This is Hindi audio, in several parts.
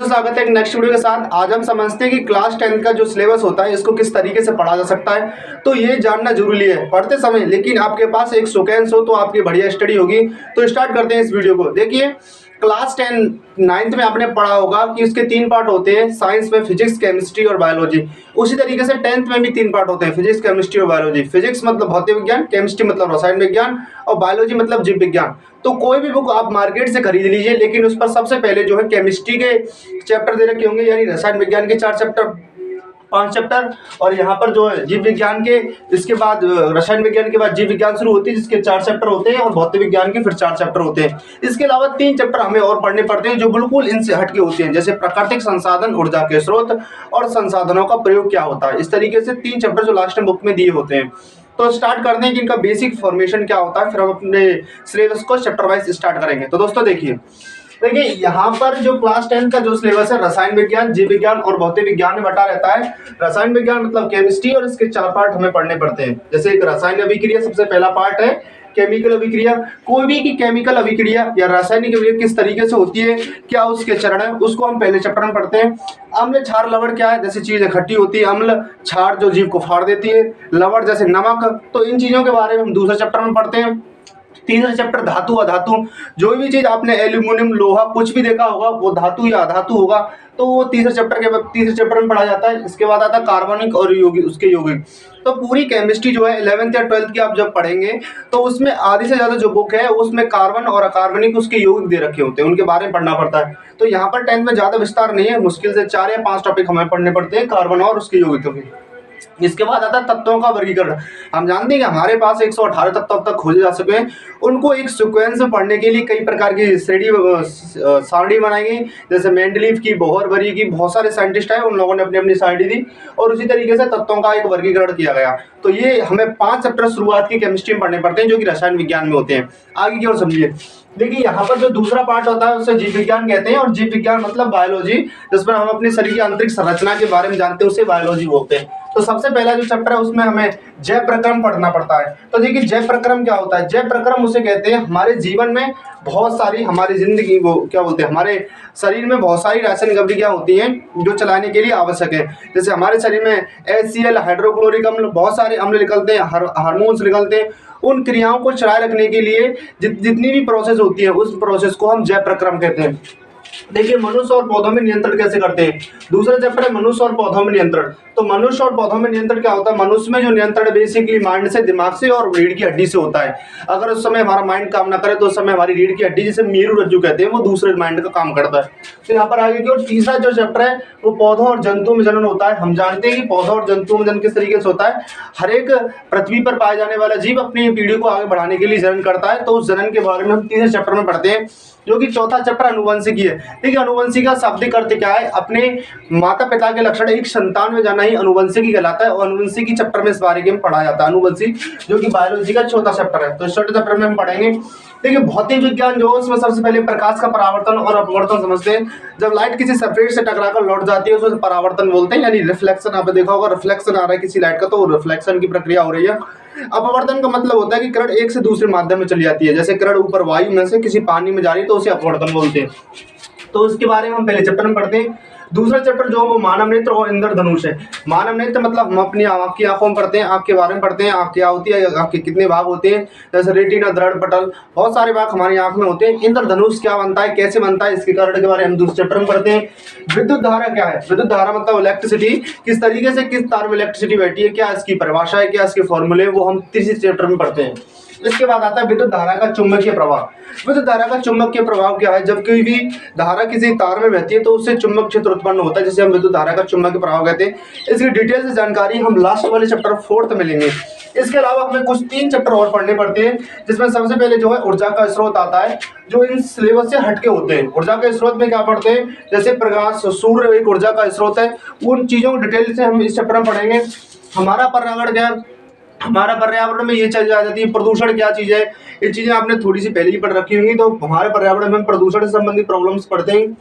दोस्तों स्वागत है एक नेक्स्ट वीडियो के साथ। आज हम समझते हैं कि क्लास 10 का जो सिलेबस होता है इसको किस तरीके से पढ़ा जा सकता है। तो ये जानना जरूरी है पढ़ते समय, लेकिन आपके पास एक सेकेंड्स हो तो आपकी बढ़िया स्टडी होगी। तो स्टार्ट करते हैं इस वीडियो को। देखिए, क्लास 10 नाइन्थ में आपने पढ़ा होगा कि इसके 3 पार्ट होते हैं, साइंस में फिजिक्स, केमिस्ट्री और बायोलॉजी। उसी तरीके से 10th में भी 3 पार्ट होते हैं, फिजिक्स, केमिस्ट्री और बायोलॉजी। फिजिक्स मतलब भौतिक विज्ञान, केमिस्ट्री मतलब रसायन विज्ञान और बायोलॉजी मतलब जीव विज्ञान। तो कोई भी बुक आप मार्केट से खरीद लीजिए, लेकिन उस पर सबसे पहले जो है केमिस्ट्री के चैप्टर दे रखे होंगे, यानी रसायन विज्ञान के 4 चैप्टर, 5 चैप्टर, और यहाँ पर जो है जीव विज्ञान के, इसके बाद रसायन विज्ञान के बाद जीव विज्ञान शुरू होती है जिसके 4 चैप्टर होते हैं, और भौतिक विज्ञान के फिर 4 चैप्टर होते हैं। इसके अलावा 3 चैप्टर हमें और पढ़ने पड़ते हैं जो बिल्कुल इनसे हटके होते हैं, जैसे प्राकृतिक संसाधन, ऊर्जा के स्रोत और संसाधनों का प्रयोग क्या होता है। इस तरीके से 3 चैप्टर जो लास्ट में बुक में दिए होते हैं। तो स्टार्ट करते हैं कि इनका बेसिक फॉर्मेशन क्या होता है, फिर हम अपने सिलेबस को चैप्टर वाइज स्टार्ट करेंगे। तो दोस्तों देखिए यहाँ पर जो क्लास 10 का जो सिलेबस है, रसायन विज्ञान, जीव विज्ञान और भौतिक विज्ञान में बटा रहता है। रसायन विज्ञान मतलब केमिस्ट्री, और इसके 4 पार्ट हमें पढ़ने पड़ते हैं। जैसे एक रासायनिक अभिक्रिया सबसे पहला पार्ट है, केमिकल अभिक्रिया, कोई भी की केमिकल अभिक्रिया या रासायनिक अभिक्रिया किस तरीके से होती है, क्या उसके चरण है, उसको हम पहले चैप्टर में पढ़ते हैं। अम्ल, क्षार, लवण क्या है, जैसे चीज खट्टी होती है अम्ल, क्षार जो जीव को फाड़ देती है, लवण जैसे नमक। तो इन चीजों के बारे में हम दूसरे चैप्टर में पढ़ते हैं। तीसरा चैप्टर धातु अधातु, जो भी चीज आपने एल्यूमिनियम, लोहा कुछ भी देखा होगा वो धातु या अधातु होगा, तो वो तीसरे चैप्टर में पढ़ा जाता है। इसके बाद आता है कार्बनिक और यौगिक, उसके यौगिक। तो पूरी केमिस्ट्री जो है 11th या 12th की आप जब पढ़ेंगे तो उसमें आधी से ज्यादा जो बुक है उसमें कार्बन और अकार्बनिक उसके यौगिक दे रखे होते हैं, उनके बारे में पढ़ना पड़ता है। तो यहाँ पर 10th में ज्यादा विस्तार नहीं है, मुश्किल से 4 या 5 टॉपिक हमें पढ़ने पड़ते हैं कार्बन और उसके यौगिकों के। इसके बाद आता है तत्वों का वर्गीकरण। हम जानते हैं कि हमारे पास 118 तत्व अब तक खोजे जा सके हैं। उनको एक सीक्वेंस में पढ़ने के लिए कई प्रकार की सारणी बनाई गई, जैसे मेंडलीव की, बोहरबरी की, बहुत सारे साइंटिस्ट आए, उन लोगों ने अपनी अपनी सारणी दी, और उसी तरीके से तत्वों का एक वर्गीकरण किया गया। तो ये हमें 5 चैप्टर शुरुआत की केमिस्ट्री में पढ़ने पड़ते हैं, जो कि रसायन विज्ञान में होते हैं। आगे की ओर समझिए। देखिए, यहाँ पर जो दूसरा पार्ट होता है उसे जीव विज्ञान कहते हैं, और जीव विज्ञान मतलब बायोलॉजी, जिसमें हम अपने शरीर की आंतरिक संरचना के बारे में जानते हैं, उसे बायोलॉजी बोलते हैं। तो सबसे पहला जो चैप्टर है उसमें हमें जैव प्रक्रम पढ़ना पड़ता है। तो देखिए, जैव प्रक्रम क्या होता है? जैव प्रक्रम उसे कहते हैं हमारे जीवन में बहुत सारी, हमारी जिंदगी वो क्या बोलते हैं, हमारे शरीर में बहुत सारी रासायनिक अभिक्रिया होती हैं जो चलाने के लिए आवश्यक है। जैसे हमारे शरीर में HCl, हाइड्रोक्लोरिक अम्ल, बहुत सारे अम्ल निकलते हैं, हार्मोन्स निकलते हैं। उन क्रियाओं को चलाए रखने के लिए जितनी भी प्रोसेस होती है उस प्रोसेस को हम जैव प्रक्रम कहते हैं। देखिए, मनुष्य और पौधों में नियंत्रण कैसे करते हैं। दूसरा चैप्टर है मनुष्य और पौधों में नियंत्रण। तो मनुष्य और पौधों में नियंत्रण क्या होता है? मनुष्य में जो नियंत्रण बेसिकली माइंड से, दिमाग से और रीढ़ की हड्डी से होता है। अगर उस समय हमारा माइंड काम ना करे तो उस समय हमारी रीढ़ की हड्डी, जिसे मेरू रज्जु कहते हैं, वो दूसरे माइंड का काम करता है। तो यहाँ पर आगे की ओर तीसरा जो चैप्टर है वो पौधों और जंतुओं में जनन होता है। हम जानते हैं कि पौधों और जंतुओं में जनन किस तरीके से होता है। हर एक पृथ्वी पर पाए जाने वाला जीव अपनी पीढ़ी को आगे बढ़ाने के लिए जनन करता है। तो उस जनन के बारे में हम तीसरे चैप्टर में पढ़ते हैं, जो कि चौथा चैप्टर अनुवंशिकी है। देखिए, अनुवंशिकी का शाब्दिक अर्थ क्या है? अपने माता पिता के लक्षण एक संतान में जाना ही अनुवंशिकी कहलाता है, और अनुवंशिकी चैप्टर में इस बारे में पढ़ा जाता है, अनुवंशिक, जो कि बायोलॉजी का चौथा चैप्टर है। तो इस चौथे चैप्टर में हम पढ़ेंगे। देखिए, भौतिक विज्ञान जो है उसमें सबसे पहले प्रकाश का परावर्तन और अपवर्तन समझते हैं। जब लाइट किसी सरफेस से टकराकर लौट जाती है उसे परावर्तन बोलते हैं, यानी रिफ्लेक्शन। आपने देखा होगा रिफ्लेक्शन आ रहा है किसी लाइट का, तो रिफ्लेक्शन की प्रक्रिया हो रही है। अपवर्तन का मतलब होता है कि किरण एक से दूसरे माध्यम में चली जाती है। जैसे किरण ऊपर वायु में से किसी पानी में जा रही है तो उसे अपवर्तन बोलते हैं। तो इसके बारे में हम पहले चैप्टर में पढ़ते हैं। दूसरा चैप्टर जो वो मानव नेत्र और इंद्रधनुष है। मानव नेत्र मतलब हम अपनी आँख की आंखों में पढ़ते हैं, आँख के बारे में पढ़ते हैं। आँख क्या होती है, आँख के कितने भाग होते हैं, जैसे रेटिना, दृढ़ पटल, बहुत सारे भाग हमारी आँख में होते हैं। इंद्रधनुष क्या बनता है, कैसे बनता है, इसके कारण के बारे में हम दूसरे चैप्टर में पढ़ते हैं। विद्युत धारा क्या है? विद्युत धारा मतलब इलेक्ट्रिसिटी, किस तरीके से किस तार में इलेक्ट्रिसिटी बैठी है, क्या इसकी परिभाषा है, क्या इसके फॉर्मूले, वो हम तीसरे चैप्टर में पढ़ते हैं। इसके बाद आता है विद्युत धारा का चुंबकीय प्रभाव। विद्युत धारा का चुंबकीय प्रभाव क्या है? जब कोई भी धारा किसी तार में बहती है तो उससे चुंबक क्षेत्र उत्पन्न होता है, जिसे हम विद्युत धारा का चुंबकीय प्रभाव कहते हैं। इसकी डिटेल से जानकारी हम लास्ट वाले चैप्टर 4th में लेंगे। इसके अलावा हमें कुछ 3 चैप्टर और पढ़ने पड़ते हैं, जिसमें सबसे पहले जो है ऊर्जा का स्रोत आता है, जो इन सिलेबस से हटके होते हैं। ऊर्जा के स्रोत में क्या पढ़ते हैं? जैसे प्रकाश, सूर्य एक ऊर्जा का स्रोत है। उन चीजों को डिटेल से हम इस चैप्टर में पढ़ेंगे। हमारा पर्यावरण क्या है? हमारा पर्यावरण में ये चीज आ जाती है, प्रदूषण क्या चीज है। ये चीजें आपने थोड़ी सी पहले ही पढ़ रखी होंगी। तो हमारे पर्यावरण में हम प्रदूषण से संबंधित प्रॉब्लम्स पढ़ते हैं।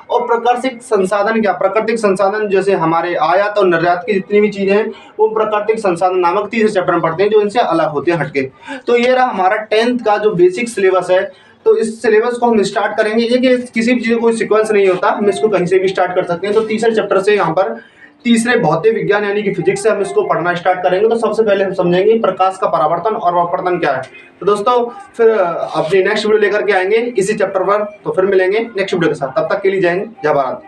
और प्राकृतिक संसाधन क्या? प्राकृतिक संसाधन जैसे हमारे आयात और निर्यात की जितनी भी चीजें हैं वो प्राकृतिक संसाधन नामक तीसरे चैप्टर में पढ़ते हैं, जो इनसे अलग होते हैं हटके। तो ये रहा हमारा 10th का जो बेसिक सिलेबस है, तो इस सिलेबस को हम स्टार्ट करेंगे। ये कि किसी भी चीज़ का कोई सीक्वेंस नहीं होता, हम इसको कहीं से भी स्टार्ट कर सकते हैं। तो तीसरे चैप्टर से यहाँ पर तीसरे भौतिक विज्ञान यानी कि फिजिक्स से हम इसको पढ़ना स्टार्ट करेंगे। तो सबसे पहले हम समझेंगे प्रकाश का परावर्तन और अपवर्तन क्या है। तो दोस्तों फिर अपनी नेक्स्ट वीडियो लेकर के आएंगे इसी चैप्टर पर। तो फिर मिलेंगे नेक्स्ट वीडियो के साथ, तब तक के लिए जय हिंद, जय भारत।